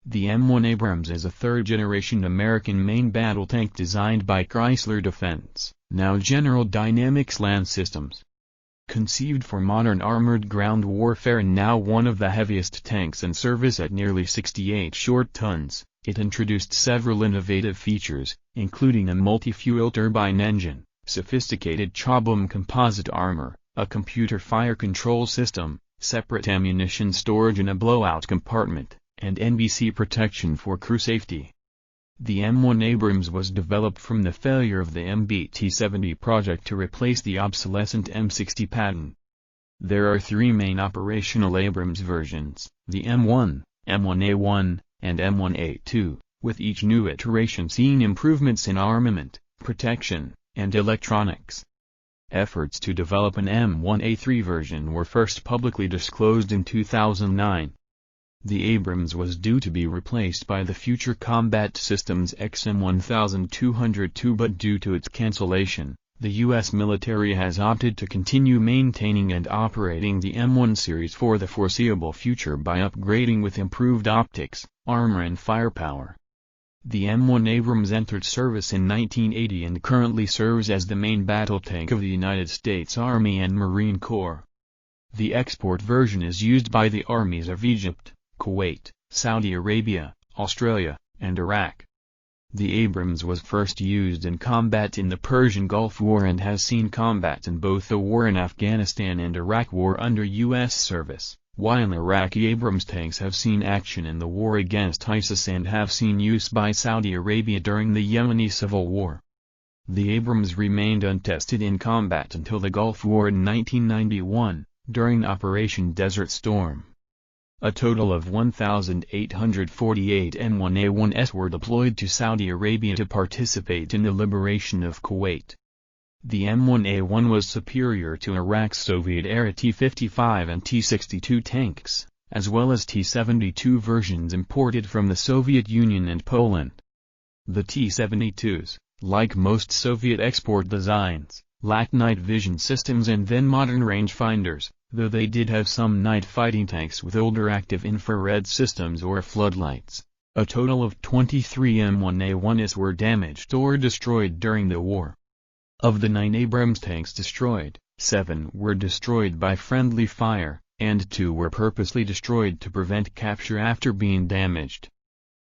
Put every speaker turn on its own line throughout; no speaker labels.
The M1 Abrams is a third-generation American main battle tank designed by Chrysler Defense, now General Dynamics Land Systems. Conceived for modern armored ground warfare and now one of the heaviest tanks in service at nearly 68 short tons, it introduced several innovative features, including a multi-fuel turbine engine, sophisticated Chobham composite armor, a computer fire control system, separate ammunition storage in a blowout compartment, and NBC protection for crew safety. The M1 Abrams was developed from the failure of the MBT-70 project to replace the obsolescent M60 Patton. There are three main operational Abrams versions, the M1, M1A1, and M1A2, with each new iteration seeing improvements in armament, protection, and electronics. Efforts to develop an M1A3 version were first publicly disclosed in 2009. The Abrams was due to be replaced by the Future Combat Systems XM1202, but due to its cancellation, the U.S. military has opted to continue maintaining and operating the M1 series for the foreseeable future by upgrading with improved optics, armor and firepower. The M1 Abrams entered service in 1980 and currently serves as the main battle tank of the United States Army and Marine Corps. The export version is used by the armies of Egypt, Kuwait, Saudi Arabia, Australia, and Iraq. The Abrams was first used in combat in the Persian Gulf War and has seen combat in both the war in Afghanistan and Iraq War under U.S. service, while Iraqi Abrams tanks have seen action in the war against ISIS and have seen use by Saudi Arabia during the Yemeni Civil War. The Abrams remained untested in combat until the Gulf War in 1991, during Operation Desert Storm. A total of 1,848 M1A1s were deployed to Saudi Arabia to participate in the liberation of Kuwait. The M1A1 was superior to Iraq's Soviet-era T-55 and T-62 tanks, as well as T-72 versions imported from the Soviet Union and Poland. The T-72s, like most Soviet export designs, lacked night vision systems and then modern rangefinders, though they did have some night fighting tanks with older active infrared systems or floodlights. A total of 23 M1A1s were damaged or destroyed during the war. Of the 9 Abrams tanks destroyed, 7 were destroyed by friendly fire, and 2 were purposely destroyed to prevent capture after being damaged.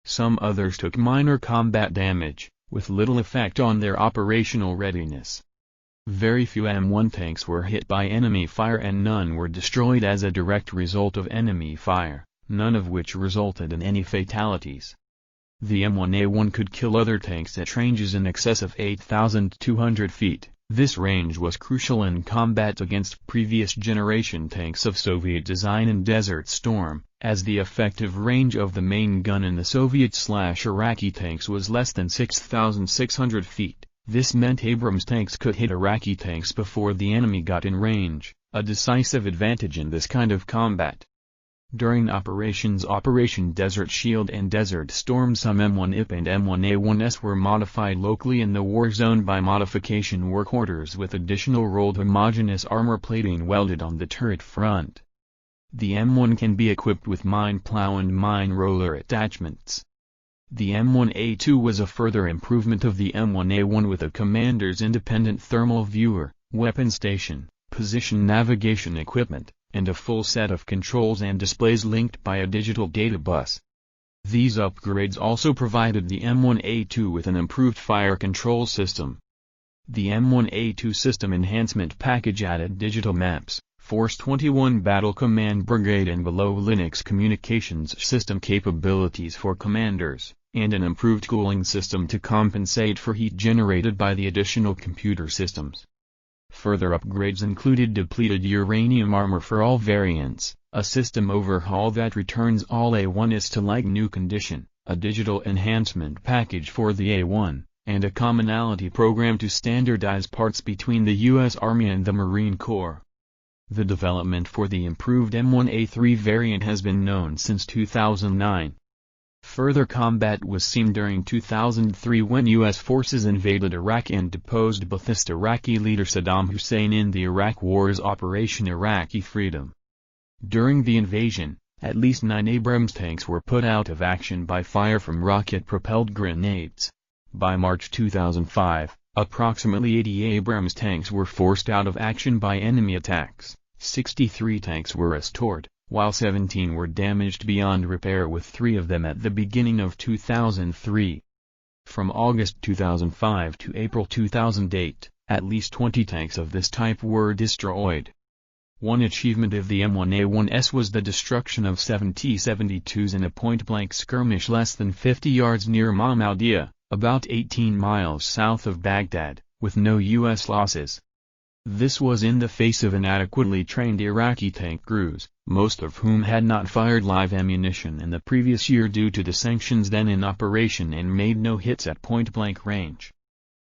Some others took minor combat damage, with little effect on their operational readiness. Very few M1 tanks were hit by enemy fire and none were destroyed as a direct result of enemy fire, none of which resulted in any fatalities. The M1A1 could kill other tanks at ranges in excess of 8,200 feet. This range was crucial in combat against previous generation tanks of Soviet design in Desert Storm, as the effective range of the main gun in the Soviet/Iraqi tanks was less than 6,600 feet. This meant Abrams tanks could hit Iraqi tanks before the enemy got in range, a decisive advantage in this kind of combat. During operations Operation Desert Shield and Desert Storm, some M1IP and M1A1s were modified locally in the war zone by modification work orders with additional rolled homogeneous armor plating welded on the turret front. The M1 can be equipped with mine plow and mine roller attachments. The M1A2 was a further improvement of the M1A1 with a commander's independent thermal viewer, weapon station, position navigation equipment, and a full set of controls and displays linked by a digital data bus. These upgrades also provided the M1A2 with an improved fire control system. The M1A2 system enhancement package added digital maps, Force 21 Battle Command Brigade and below Linux communications system capabilities for commanders, and an improved cooling system to compensate for heat generated by the additional computer systems. Further upgrades included depleted uranium armor for all variants, a system overhaul that returns all A1s to like new condition, a digital enhancement package for the A1, and a commonality program to standardize parts between the U.S. Army and the Marine Corps. The development for the improved M1A3 variant has been known since 2009. Further combat was seen during 2003 when U.S. forces invaded Iraq and deposed Ba'athist Iraqi leader Saddam Hussein in the Iraq War's Operation Iraqi Freedom. During the invasion, At least 9 Abrams tanks were put out of action by fire from rocket-propelled grenades. By March 2005, approximately 80 Abrams tanks were forced out of action by enemy attacks, 63 tanks were restored, while 17 were damaged beyond repair, with 3 of them at the beginning of 2003. From August 2005 to April 2008, at least 20 tanks of this type were destroyed. One achievement of the M1A1S was the destruction of 7 T-72s in a point-blank skirmish less than 50 yards near Mahmoudiya, about 18 miles south of Baghdad, with no U.S. losses. This was in the face of inadequately trained Iraqi tank crews, most of whom had not fired live ammunition in the previous year due to the sanctions then in operation and made no hits at point-blank range.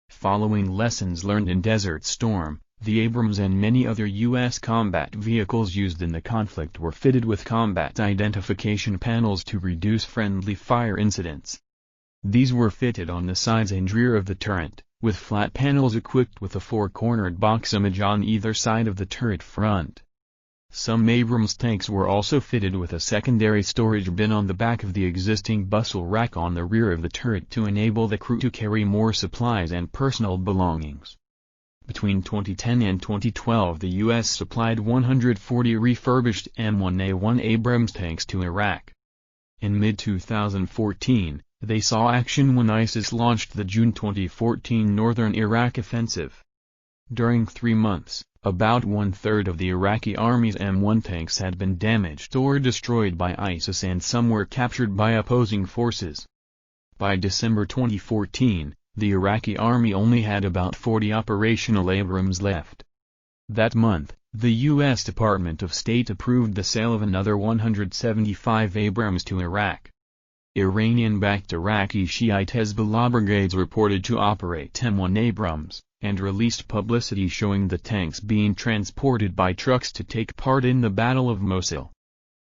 Following lessons learned in Desert Storm, the Abrams and many other U.S. combat vehicles used in the conflict were fitted with combat identification panels to reduce friendly fire incidents. These were fitted on the sides and rear of the turret, with flat panels equipped with a 4-cornered box image on either side of the turret front. Some Abrams tanks were also fitted with a secondary storage bin on the back of the existing bustle rack on the rear of the turret to enable the crew to carry more supplies and personal belongings. Between 2010 and 2012, the U.S. supplied 140 refurbished M1A1 Abrams tanks to Iraq. In mid-2014, they saw action when ISIS launched the June 2014 northern Iraq offensive. During 3 months, about 1/3 of the Iraqi army's M1 tanks had been damaged or destroyed by ISIS and some were captured by opposing forces. By December 2014, the Iraqi army only had about 40 operational Abrams left. That month, the U.S. Department of State approved the sale of another 175 Abrams to Iraq. Iranian-backed Iraqi Shiite Hezbollah brigades reported to operate M1 Abrams, and released publicity showing the tanks being transported by trucks to take part in the Battle of Mosul.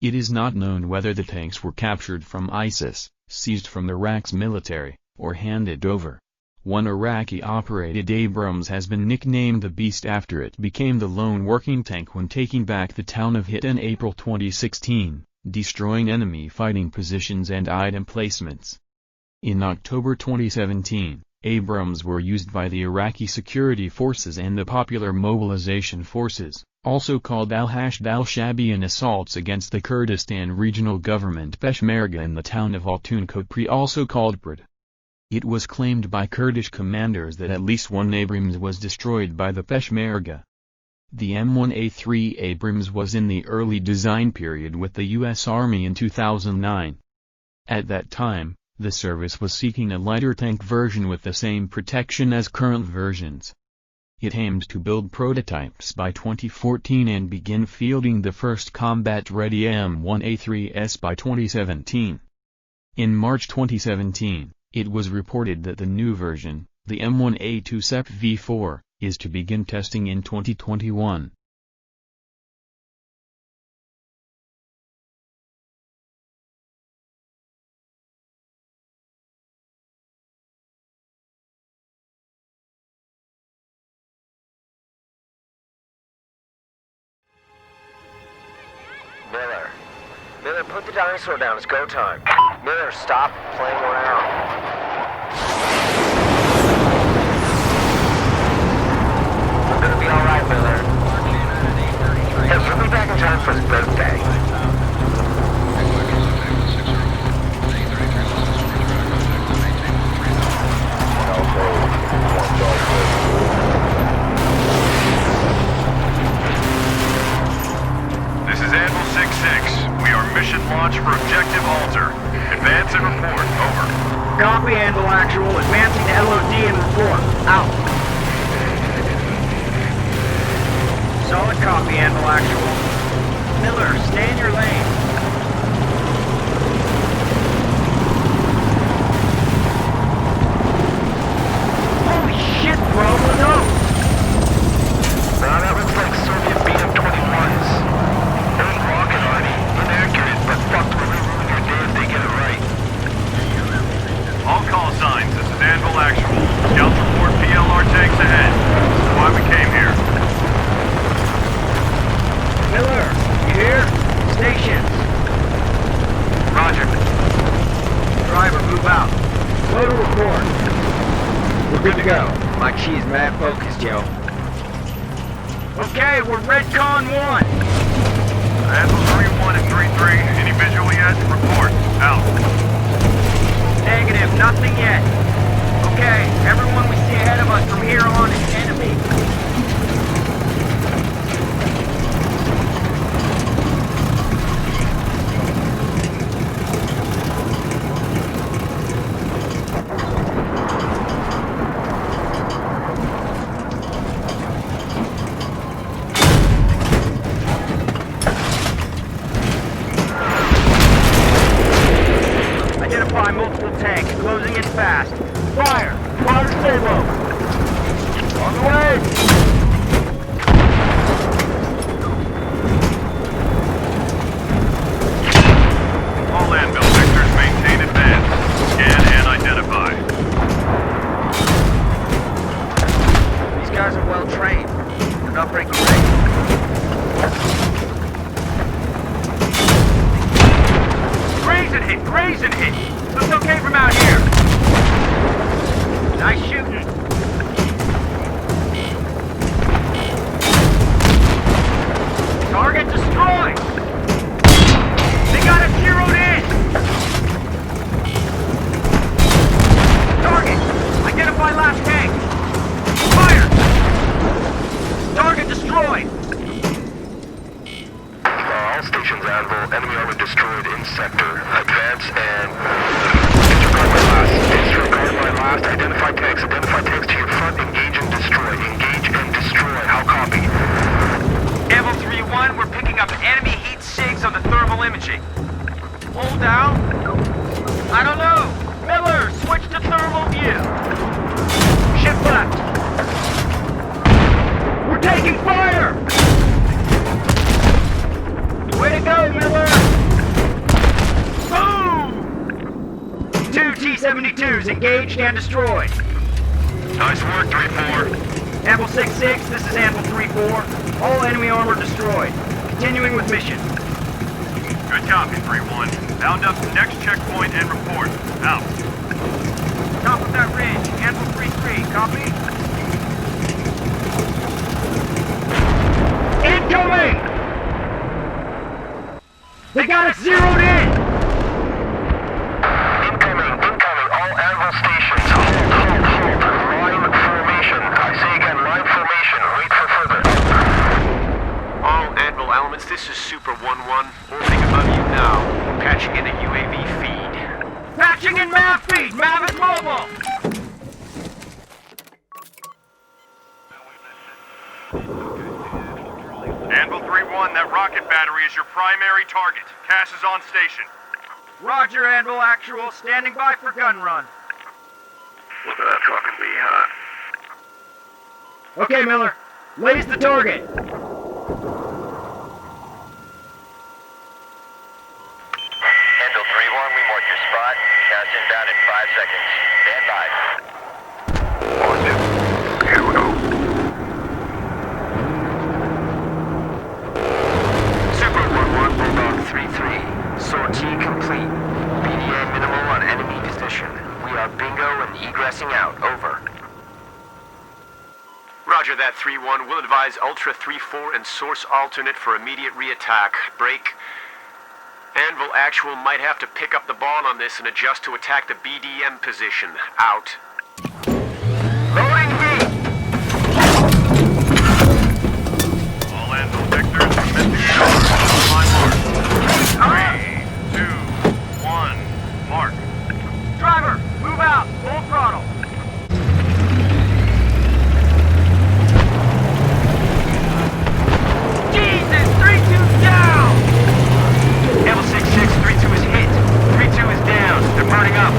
It is not known whether the tanks were captured from ISIS, seized from Iraq's military, or handed over. One Iraqi-operated Abrams has been nicknamed the Beast after it became the lone working tank when taking back the town of Hit in April 2016, destroying enemy fighting positions and IED emplacements. In October 2017, Abrams were used by the Iraqi security forces and the Popular Mobilization Forces, also called al-Hashd al-Shabi, in assaults against the Kurdistan Regional Government Peshmerga in the town of Altun Kopri, also called Prad. It was claimed by Kurdish commanders that at least 1 Abrams was destroyed by the Peshmerga. The M1A3 Abrams was in the early design period with the U.S. Army in 2009. At that time, the service was seeking a lighter tank version with the same protection as current versions. It aimed to build prototypes by 2014 and begin fielding the first combat-ready M1A3s by 2017. In March 2017, it was reported that the new version, the M1A2 SEP V4, is to begin testing in 2021.
Miller, put the dinosaur down. It's go time. Miller, stop playing around. We're gonna be alright, Miller. Hey, you'll be back in time for his birthday.
This is Anvil 6-6. We are mission launch for objective Alter. Advance and report. Over.
Copy, Anvil Actual. Advancing to LOD and report. Out. Solid copy, Anvil Actual. Miller, stay in your lane. Holy shit, bro. Look up.
Now that looks like Soviet BM-21s. Those rocket army. Inaccurate, but fuck, will they ruin your day if they get it right.
All call signs. This is Anvil Actual. Scouts report PLR tanks ahead. This is why we came here.
Miller, you here? Stations. Roger. Driver, move out. Slow to record. We're good to go. My key is mad focused, yo. Okay, we're Redcon 1.
Anvil 3-1 and 3-3. Any visual yet? Report. Out.
Negative, nothing yet. Okay, everyone we see ahead of us from here on is enemy. Identify multiple tanks, closing in fast. Fire! Fire stay low! On the way!
All Anvil vectors maintain advance. Scan and identify.
These guys are well trained. They're not breaking range. Grazing hit! Looks okay from out here. Nice shooting. Target destroyed! They got it zeroed in! Target! Identify last tank! Fire! Target destroyed!
All stations, Anvil. Enemy armor destroyed in sector. Advance and disregard my last. Identify tanks to your front. Engage and destroy. Engage and destroy. How copy?
Anvil 3-1, we're picking up enemy heat sigs on the thermal imaging. Hold down? I don't know. Miller, switch to thermal view. Shift left. We're taking fire! Way to go, Miller! Boom! 2 T-72s engaged and destroyed.
Nice work, 3-4.
Anvil 6-6, this is Anvil 3-4. All enemy armor destroyed. Continuing with mission.
Good copy, 3-1. Bound up to next checkpoint and report. Out.
Top of that ridge, Anvil 3-3, copy? Incoming! They got us zeroed in!
Incoming. All Anvil stations. Hold. Line formation. I say again, line formation. Wait for further.
All Anvil elements, this is Super 1-1. Orbiting above you now. Patching in a UAV feed.
Patching in MAV feed! MAV is mobile!
Anvil 3-1, that rocket battery is your primary target. Cass is on station.
Roger, Anvil Actual. Standing by for gun run.
Look at that fucking bee, huh?
Okay, Miller. Lace the target.
Anvil 3-1, we marked your spot. Cass inbound in 5 seconds. Stand by.
Here we go.
Super 1-1, Bulldog 3-3. Sortie complete. BDA minimal on enemy position. We are bingo and egressing out. Over.
Roger that, 3-1. We'll advise Ultra 3-4 and Source Alternate for immediate re-attack. Break. Anvil Actual might have to pick up the ball on this and adjust to attack the BDM position. Out.
Loading B!
All Anvil vectors commencing the on mark. 3, 2, 1, mark.
Driver, move out. Full throttle. Jesus! 3-2 down! Anvil 6-6, 3-2 is hit. 3-2 is down. They're burning up.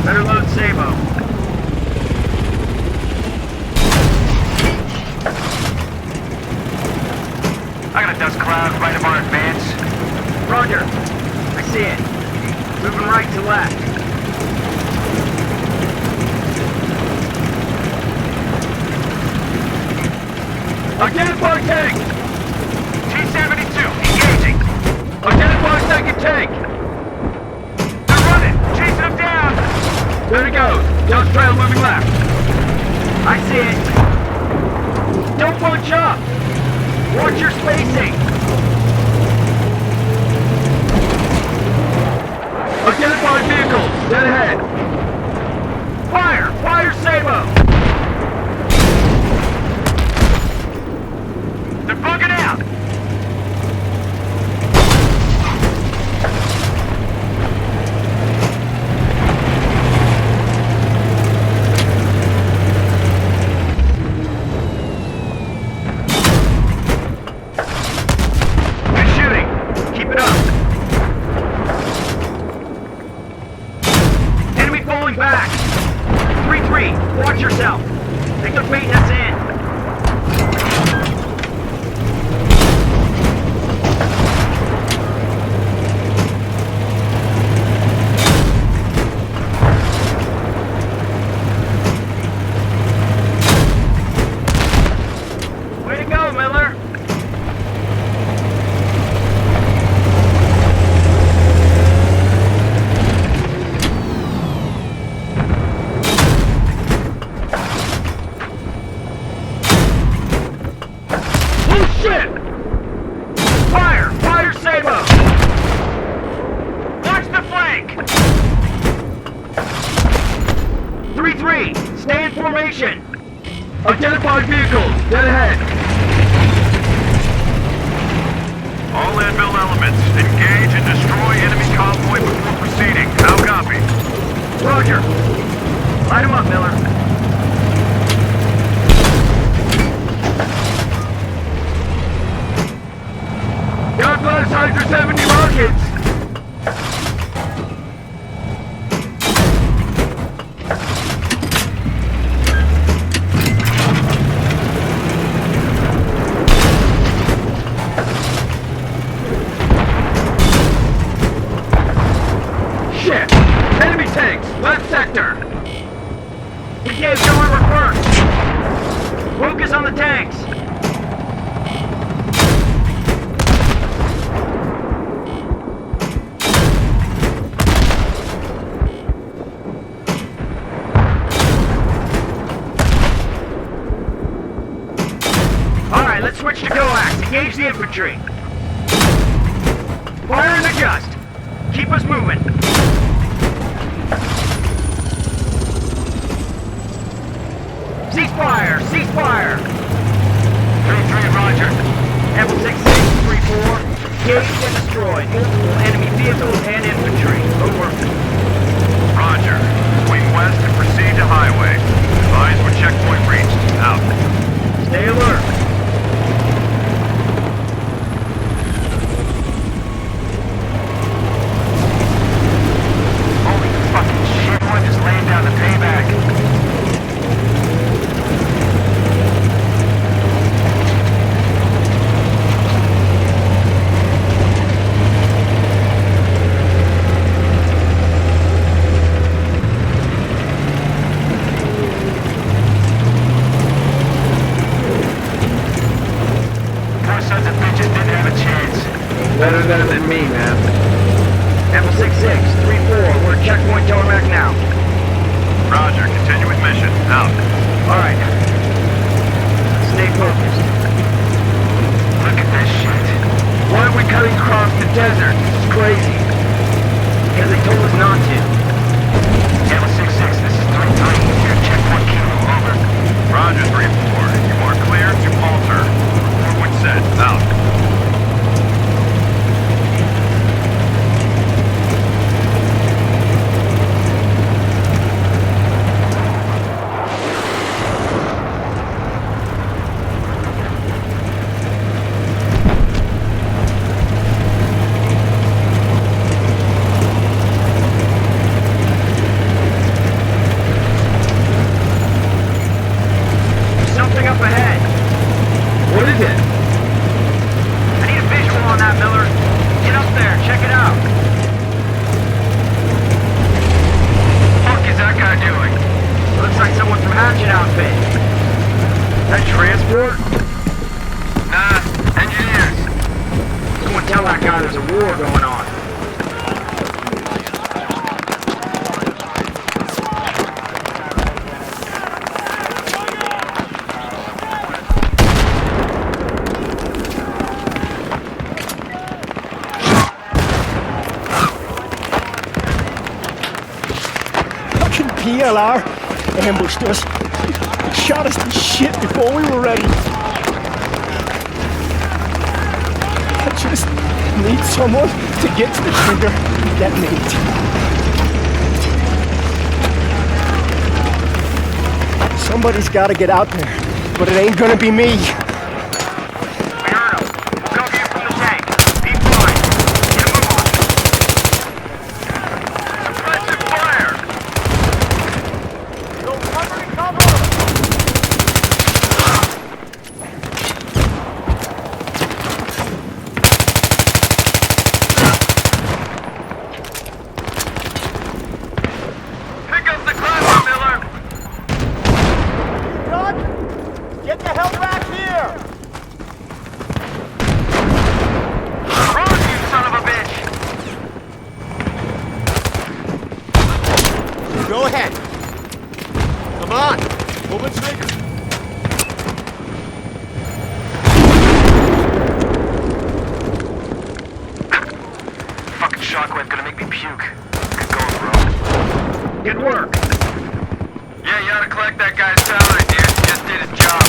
Better load Sabo. I got a dust cloud right of our advance. Roger. I see it. Moving right to left. Identify tank! T-72, engaging. Identify second tank! They're running! Chasing them down! There it goes. Dust trail moving left. I see it. Don't bunch up! Watch your spacing! Identified vehicles, dead ahead! Fire! Fire Sabo! They're bugging out! Good shooting! Keep it up! Enemy falling back! 3-3, watch yourself! Think they're baiting us in! Way to go, Miller! Oh shit! Fire! Fire Sabo! Watch the flank! 3-3, stay in formation! Identified vehicles, dead ahead!
All Anvil elements, engage and destroy enemy convoy before proceeding. How copy?
Roger! Light him up, Miller. God bless Hydra 70 rockets! Shit! Enemy tanks! Left sector! EK's going reverse! Focus on the tanks! Alright, let's switch to coax. Engage the infantry. Fire and adjust. Keep us moving. Ceasefire! Ceasefire! 3-3, roger. Apple 6-6-3-4. Engaged and destroyed multiple enemy vehicles and infantry. Over.
Roger. Swing west and proceed to highway. Advise when checkpoint reached. Out.
Stay alert. Holy fucking shit, one just laying down the payback.
PLR ambushed us. It shot us to shit before we were ready. I just need someone to get to the trigger and detonate. Somebody's gotta get out there, but it ain't gonna be me.
We heard him. We'll cover you from the tank. Deep line. Get him on. Suppressive fire. Go cover and cover. Pick up the cluster, Miller.
Get the hell back here!
Run, you son of a bitch!
Go ahead. Come on. Pull the trigger.
Fucking shockwave gonna make me puke. Good going, bro.
Good work. Yeah, you ought to collect that guy's salary, dude. He just did his job.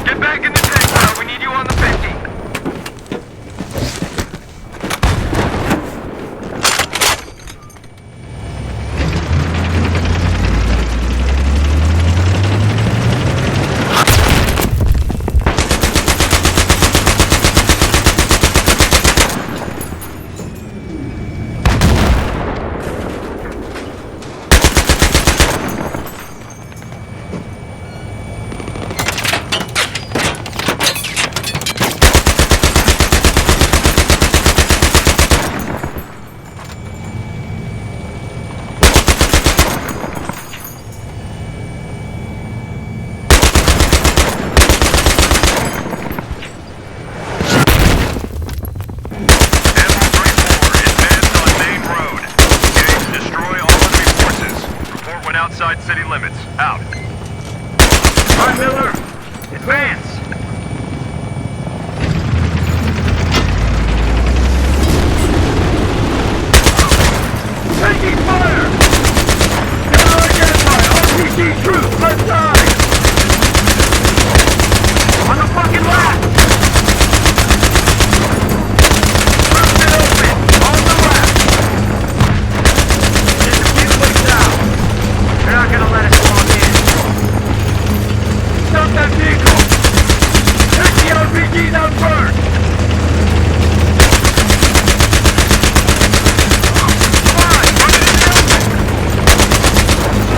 Get back in the tank, bro. We need you on the 50.
Outside city limits. Out.
All right, Miller. Advance. Taking fire! Now identify RPG troops left side! On the fucking left! Route it open! On the left! There's a few ways out. They're not gonna let us walk in. Stop that vehicle! Take the RPGs out first! Come on, put it in the open!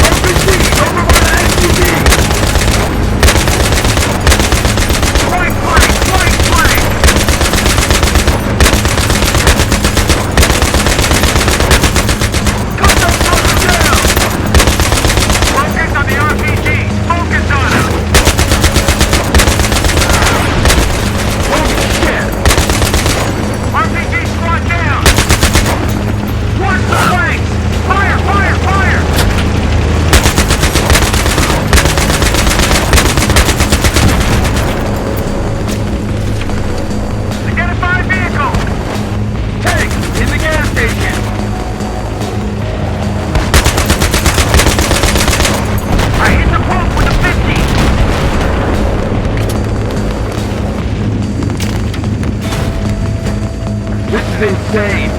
RPG, over by the SUV! Flank, flank, flank, flank! Cut those fuckers down! Focus on the RPGs! Focus on them! Holy shit! RPG squad down! Watch the flanks! Fire, fire, fire! Identify vehicle! Tank, in the gas station! I hit the pump with a 50! This is insane!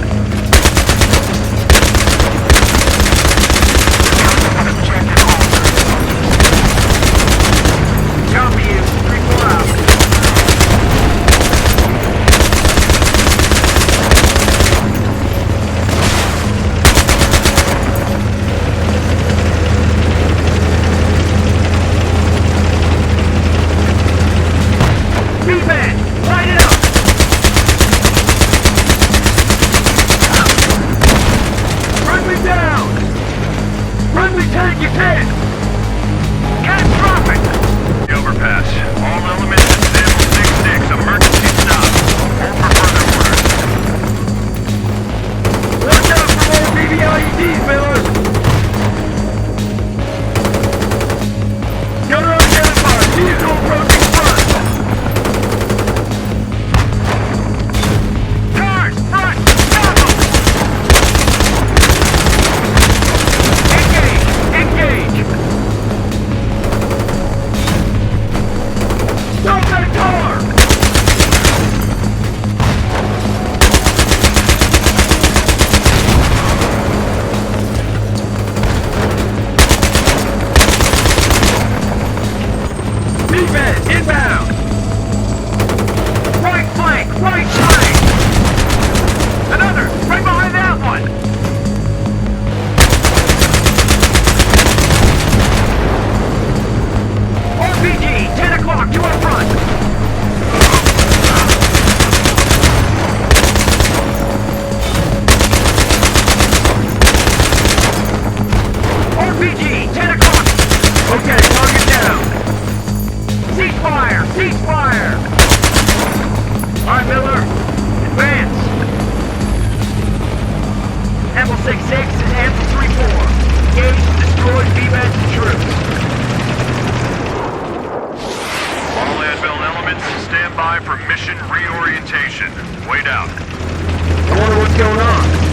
Copy you. 3-4 out. B-Man, light it up! Friendly down! Friendly tank is hit! Catastrophic!
The overpass. All elements at Sample 6-6. Emergency stop. Hold for further orders.
Watch out for more BB-IEDs, Miller! Gunner identified! Vehicle approaching front! Cars! Front! Stop them! Engage! RPG, 10 o'clock. Okay, target down. Ceasefire! Ceasefire! All right, Miller. Advance. Apple 6-6 and Apple 3-4. Engage and destroy VBAT's troops.
All Anvil elements, stand by for mission reorientation. Wait out.
I wonder what's going on.